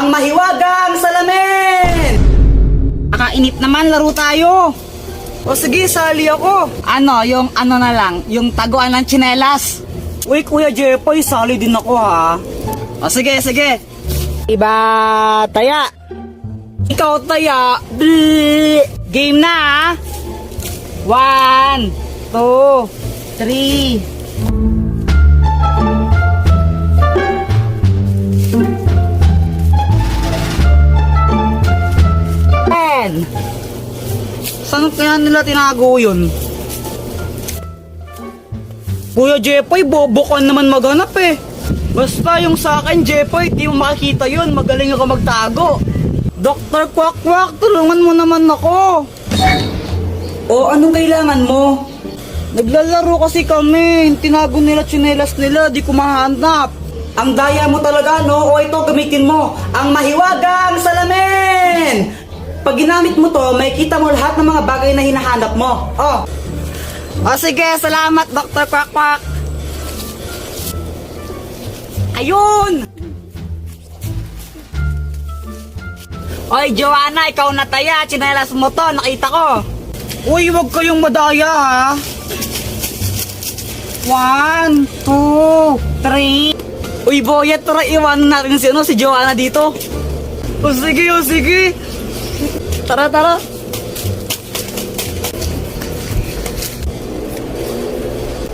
ang mahiwagang salamin! Nakainip naman, laro tayo. O sige, sali ako. Ano, yung ano na lang, yung taguan ng tsinelas. Uy, Kuya Jepoy, sali din ako ha. O sige, sige. Iba, taya. Ikaw taya. Game na ha. 1, 2, 3. Saan kaya nila tinago yun? Kuya Jepoy, bobo ka naman maghanap eh. Basta yung sa akin, Jepoy, di mo makikita yun. Magaling ako magtago. Dr. Quack Quack, tulungan mo naman ako. O, anong kailangan mo? Naglalaro kasi kami. Tinago nila tsinelas nila, di ko mahanap. Ang daya mo talaga, no? O ito, gamitin mo. Ang mahiwagang salamin! Pag ginamit mo to, makikita mo lahat ng mga bagay na hinahanap mo. Oh. O sige, salamat Dr. Quack Quack. Ayun! Oy, Joanna, ikaw na taya. Tsinelas mo to, nakita ko. Uy, wag kayong madaya ha. 1, 2, 3. Uy, Boyet, tara iwan natin si Joanna dito. O sige, o sige. Tara, tara.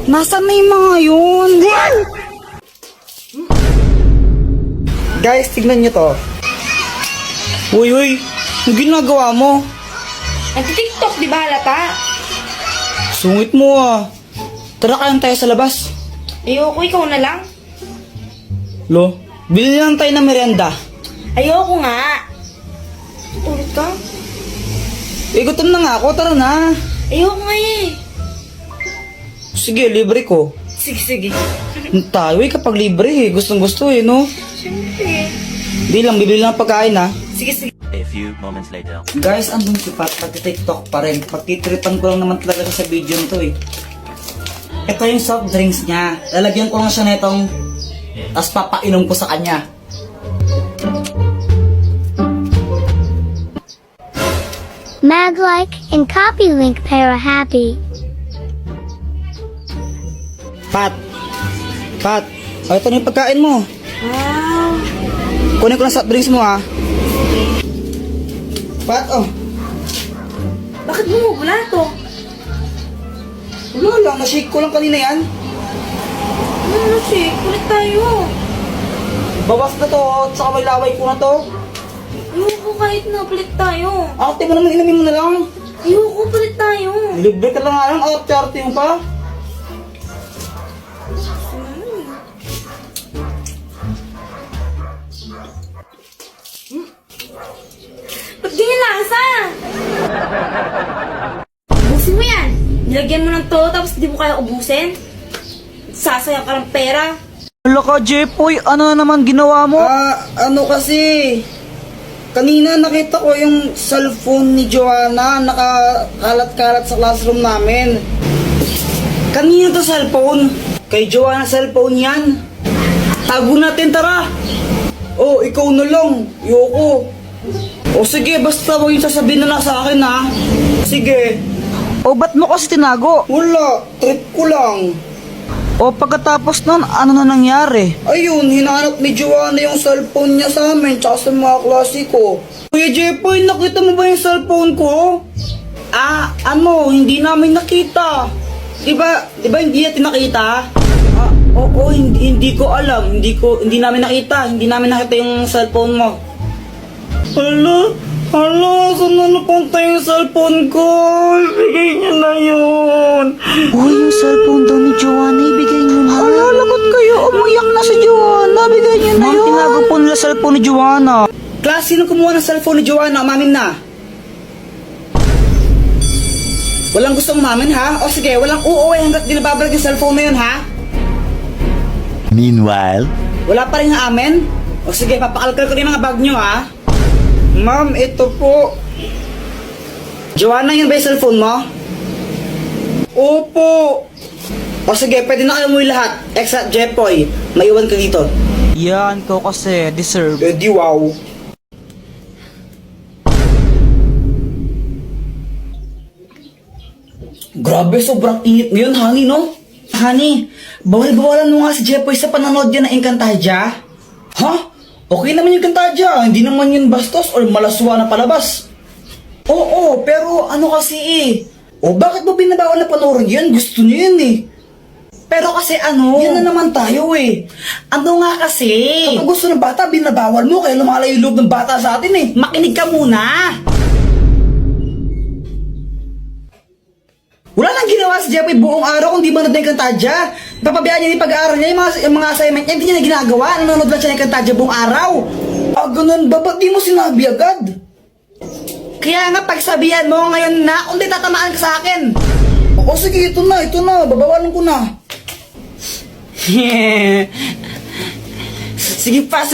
Nasaan na yung mga yun? Guys, tignan nyo to. Uy, uy. Ang ginagawa mo? Nag-TikTok, di ba halata? Sungit mo ah. Tara kayan tayo sa labas. Ayoko, ikaw na lang. Lo, bili lang tayo ng merienda. Ayoko nga. Ulit ka? Gutom na nga ako, tara na. Ayoko nga eh. Sige, libre ko. Sige, sige. Tayo eh, kapag libre eh. Gustong gusto eh, no? Siyempre. Hindi lang, bibili lang pagkain ha. Sige, sige. A few moments later. Guys, andun si Pat, pag-tiktok pa rin. Pagtitripan ko lang naman talaga sa video nito eh. Ito yung soft drinks niya. Lalagyan ko lang siya netong, tapos papainom ko sa kanya. Mag-like and copy link para happy. Pat! O, ito na yung pagkain mo. Wow. Kunin ko lang soft drinks mo ha. Pat, oh. Bakit bumubula to? Wala lang, na-shake ko lang kanina yan. Ano, shake? Kulit tayo. Bawas na to, saka may laway ko na to. Ayoko kahit na, palit tayo. Ate mo naman, inamin mo na lang. Ayoko, palit tayo. Libre ka lang nga lang, arte mo pa. Ba't ganyan lasa? Ubusin mo yan. Nilagyan mo ng todo tapos di mo kaya ubusin. Sasayang ka ng pera. Wala ka, Jepoy, ano na naman ginawa mo? Ano kasi, kanina nakita ko yung cellphone ni Joanna, nakakalat-kalat sa classroom namin. Kanina to cellphone? Kay Joanna cellphone yan. Tago natin, tara. Oh, ikaw na lang, yoko. O sige, basta huwag yung sasabihin na lang sa akin ha. Sige. O ba't mo kasi tinago? Wala, trip ko lang. O pagkatapos nun, ano na nangyari? Ayun, hinahanap ni Joanna yung cellphone niya sa amin, tsaka sa mga klase ko. Kuya Jepoy, nakita mo ba yung cellphone ko? Hindi namin nakita. Diba hindi natin nakita? Oo, hindi ko alam. Hindi namin nakita. Hindi namin nakita yung cellphone mo. Hala, saan na napunta yung cellphone ko? Ibigay niyo na yun. Uy, yung cellphone daw ni Joanna, ibigay niyo na. Hala, lagot kayo. Umiyak na si Joanna. Bigay niyo na yun. Tinago po nila cellphone ni Joanna. Class, sino kumuha ng cellphone ni Joanna? Umamin na. Walang gustong umamin, ha? O sige, walang uuwi hanggat di nababalag yung cellphone na yun, ha? Meanwhile, Wala pa rin amin? O sige, papakalkal ko na yung mga bag nyo, ha? Ma'am, ito po. Joanna, yun ba yung cellphone mo? Opo. O sige, pwede na kayo umuwi lahat. Except Jepoy, maiwan ka dito. Yan, ko kasi deserve. Di wow. Grabe, sobrang init ngayon, honey, no? Honey, bawal-bawalan mo nga si Jepoy sa panonood yan ng Encantadia. Ha? Okay naman yung Encantadia, hindi naman yun bastos or malaswa na palabas. Oo, pero ano kasi eh. O bakit mo binabawal na panoorin yun? Gusto niyo yun eh. Pero kasi ano, yan na naman tayo eh. Ano nga kasi? Kapag gusto ng bata, binabawal mo kaya lumalayo yung loob ng bata sa atin eh. Makinig ka muna. Wala nang ginawa si Jepoy buong araw kung di man natin Encantadia. Napapabiyaan niya yung pag-aaral niya, yung mga assignment niya, hindi niya na ginagawa. Nanonood lang siya ng Encantadia buong araw. Ah, ganun ba? Ba't di mo sinabi agad? Kaya nga pagsabihan mo ngayon na kung di tatamaan ka sa akin. O sige, ito na. Babawalan ko na. Sige pa.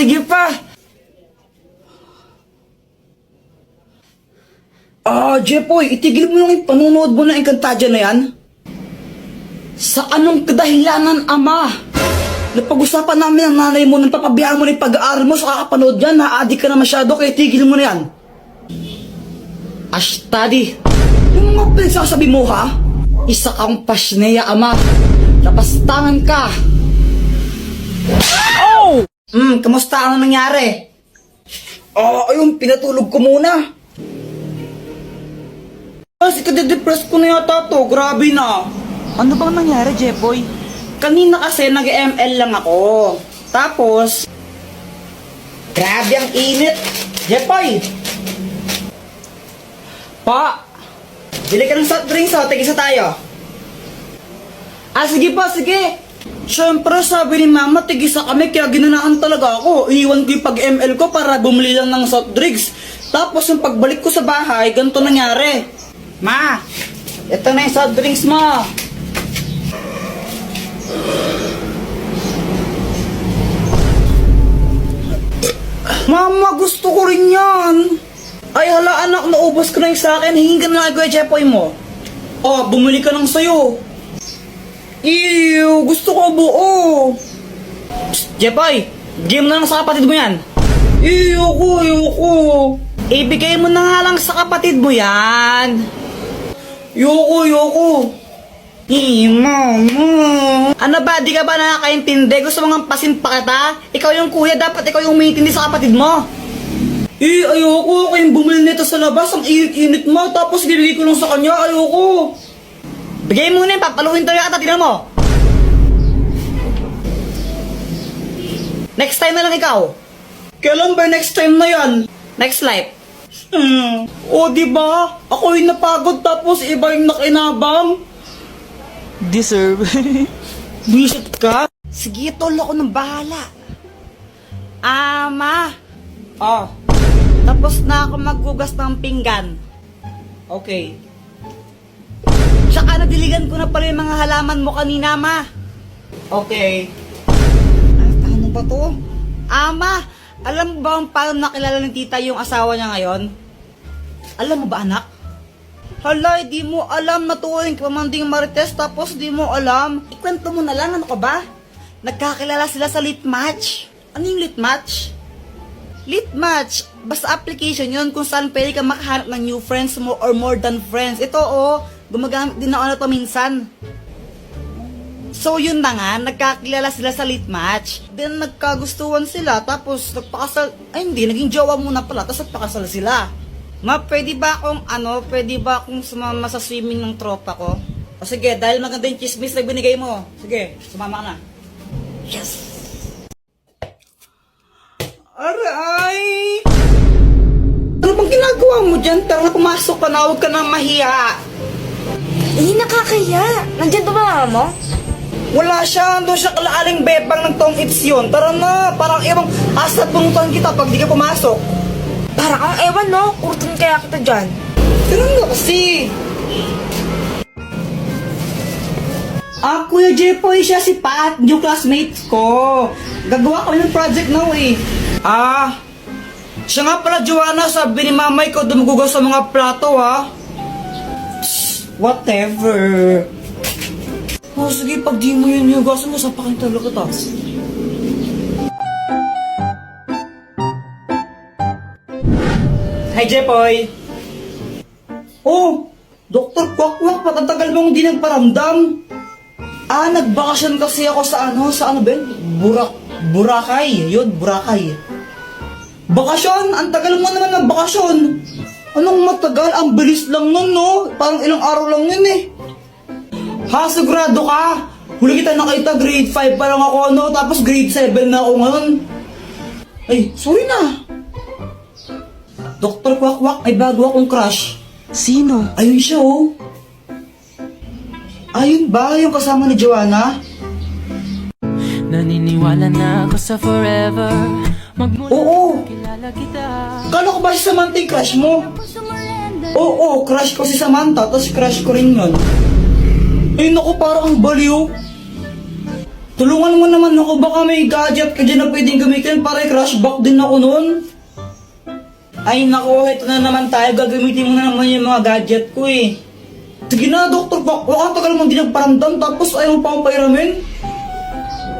Jepoy, itigil mo yung panunood mo ng Encantadia na yan. Sa anong kadahilanan, ama? Napag-usapan namin ang nanay mo nang papabayaan mo na yung pag-aaral mo sa kakapanood yan, na-addict ka na masyado, kaya tigil mo na yan. Ashtadi, yung mga pinagsasabi mo ha? Isa kang pasneya, ama. Napastangan ka. Oh! Kamusta? Ano nangyari? Ayun, pinatulog ko muna. Kasi kade-depress ko na yata to, grabe na. Ano bang nangyari, Jepoy? Kanina kasi nag-ML lang ako. Tapos, grabe ang init. Jepoy! Pa! Bili ka ng soft drinks, tigisa tayo. Sige pa, sige. Siyempre, sabi ni mama, tigisa kami, kaya ginanaan talaga ako. Iiwan ko yung pag-ML ko para bumili lang ng soft drinks. Tapos, yung pagbalik ko sa bahay, ganito nangyari. Ma, ito na yung soft drinks mo. Mama, gusto ko rin yan. Ay, hala anak, naubos ko na yung sa akin. Hingin ka na lang, Kuya Jepoy mo. Bumili ka ng sayo. Ew, gusto ko buo. Psst, Jepoy, game na lang sa kapatid mo yan. Ayoko. Ibigay mo na nga lang sa kapatid mo yan. Yoko. Mama. Ano ba, di ka ba nakakaintindi? Gusto mo nga pasimpa kita? Ikaw yung kuya, dapat ikaw yung umiintindi sa kapatid mo. Ayoko. Kayong bumili nito sa labas, ang init-init mo. Tapos bibigay ko lang sa kanya, ayoko. Bigay mo na yun, papaluhin tayo kita, tignan mo. Next time na lang ikaw. Kailan ba next time na yan? Next life. Diba? Ako yung napagod tapos iba yung nakinabang. Deserve. Buisit ka? Sige, tol, ako nang bahala. Ama. Tapos na ako maghugas ng pinggan. Okay. Tsaka nadiligan ko na pala yung mga halaman mo kanina, ma. Okay. Ano ba to? Ama, alam mo ba kung paano nakilala ng tita yung asawa niya ngayon? Alam mo ba, anak? Hala, di mo alam na tuwing pamanding marites tapos di mo alam. Ikwento mo na lang, ano ka ba? Nagkakilala sila sa lit match. Ano yung lit match? Lit match, basta application yun kung saan pwede ka makahanap ng new friends mo or more than friends. Ito gumagamit din ako na to minsan. So yun na nga, nagkakilala sila sa lit match. Then nagkagustuhan sila, tapos nagpakasal, hindi, naging jowa muna pala, tapos nagpakasal sila. Ma, pwede ba akong sumama sa swimming ng tropa ko? O sige, dahil maganda yung chismis na binigay mo, sige, sumama ka na. Yes! Aray! Ano bang ginagawa mo dyan? Tara na, pumasok ka na, huwag ka na mahiya. Hindi nakakaya. Nandyan ba mama mo? Wala siya, doon siya kalaaling bebang ng tong its yun. Tara na, parang ibang asat punutan kita pag di ka pumasok. Para kang ewan, no? Kurtun kaya kita dyan. Tara na kasi. Kuya Jepoy, siya si Pat, yung classmate ko. Gagawa kami ng project now eh. Siya nga pala, Joanna, sabi ni mamay ko dumugugas sa mga plato ha. Whatever. Sige, pag di mo yun hugasan mo, sapakin talaga ta. Hi, Jepoy. Dr. Kwakwak, patatagal mong di nagparamdam. Nagbakasyon kasi ako sa ba yun? Boracay. Yun, Boracay. Bakasyon? Ang tagal mo naman ng bakasyon. Anong matagal? Ang bilis lang nun, no? Parang ilang araw lang yun eh. Ha, sigurado ka? Huli kita nakita, grade 5 pa lang ako, no? Tapos grade 7 na ako ngayon. Ay, sorry na. Dr. Kwakwak, ay bago akong crush. Sino? Ayun siya, oh. Ayun ba yung kasama ni Joanna? Naniniwala na ako sa forever. Magmula Oo. kilala kita. Kala ko ba si Samantha yung crush mo? Oo, crush ko si Samantha, tapos crush ko rin yun. Eh naku, parang ang baliw. Tulungan mo naman ako, baka may gadget ka dyan na pwedeng gamitin para i-crush back din ako nun. Ay naku, ito na naman tayo, gagamitin mo na naman yung mga gadget ko eh. Sige na, Dr. Bak, ang tagal mong di nagparamdam tapos ayaw mo pa akong pairamin.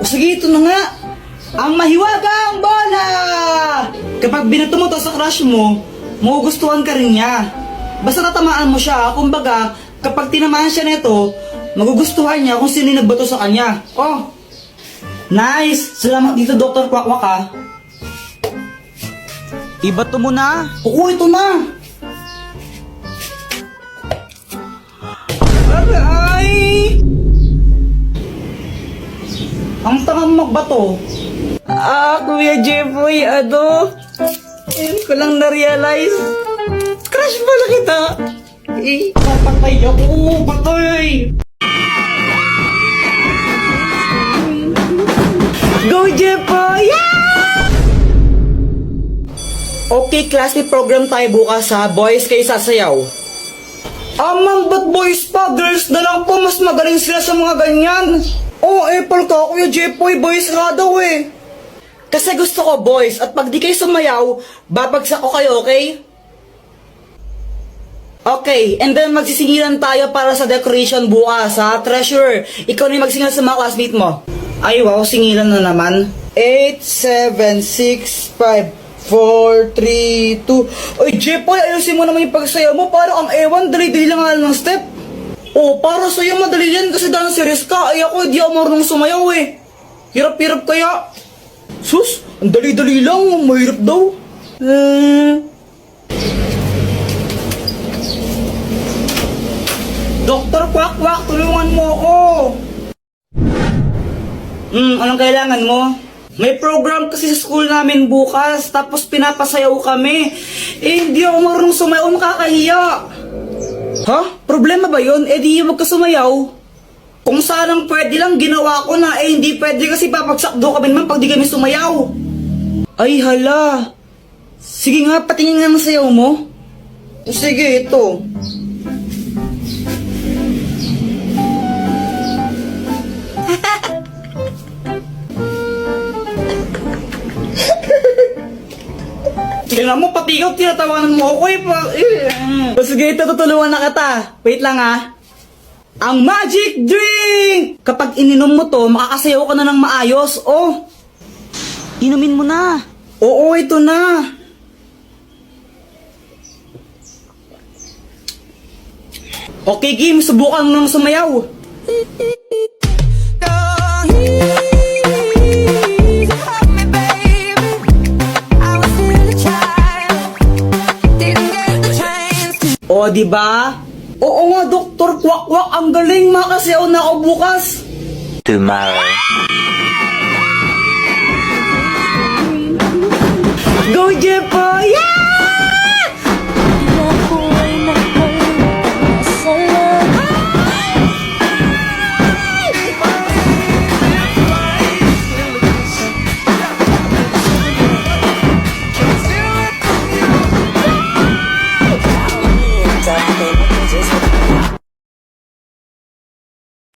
O sige, ito na nga. Ang mahiwagang bola! Kapag binato mo to sa crush mo, magugustuhan ka rin niya. Basta natamaan mo siya, kumbaga, kapag tinamaan siya nito, magugustuhan niya kung sino yung nagbato sa kanya. Oh! Nice! Salamat dito, Dr. Kwakwak ha. Ibato mo na. Oo, ito na! Aray! Ang tangang magbato. Kuya Jeffoy, ngayon ko lang na-realize. Crush pala kita. Papatay ako, patay! Go Jeffoy! Okay, klase program tayo bukas ha. Boys kayo sasayaw. Ma'am, ba't boys pa? Girls na lang po. Mas magaling sila sa mga ganyan. Apple ka, Kuya Jepoy. Boys nga daw eh. Kasi gusto ko boys. At pag di kayo sumayaw, babagsak ko kayo, okay? Okay, and then magsisingilan tayo para sa decoration bukas ha. Treasure, ikaw na yung magsingilan sa mga classmate mo. Ay wow, singilan na naman. 8, 7, 6, 5, 4, 3, 2... Ay, Jepoy, ayusin mo naman yung pagsayaw mo. Parang ang ewan, dali-dali lang nga ng step. Para sa'yo madali yan kasi dancerist ka. Ay ako, di ako marunong sumayaw eh. Hirap-hirap kaya. Sus, ang dali-dali lang. Mahirap daw. Dr. Kwakwak, tulungan mo ako. Anong kailangan mo? May program kasi sa school namin bukas, tapos pinapasayaw kami. Hindi ako marunong sumayaw, makakahiya. Ha? Problema ba yun? Di wag ka sumayaw. Kung sanang pwede lang, ginawa ko na. Hindi pwede kasi papagsak do kami naman pag di kami sumayaw. Ay hala. Sige nga, patingin nga ng sayaw mo. Sige, ito. Tingnan mo, pati ikaw, tinatawanan mo ako eh. Sige, ito, tutulungan na kita. Wait lang ha. Ang magic drink! Kapag ininom mo to, makakasayaw ka na ng maayos. Inumin mo na. Oo, ito na. Okay, game, subukan mo nang sumayaw. Diba? Oo nga, Dr. Kwakwak, ang galing, makasayaw na ako bukas. Tomorrow. Go, Jepoy! Yeah!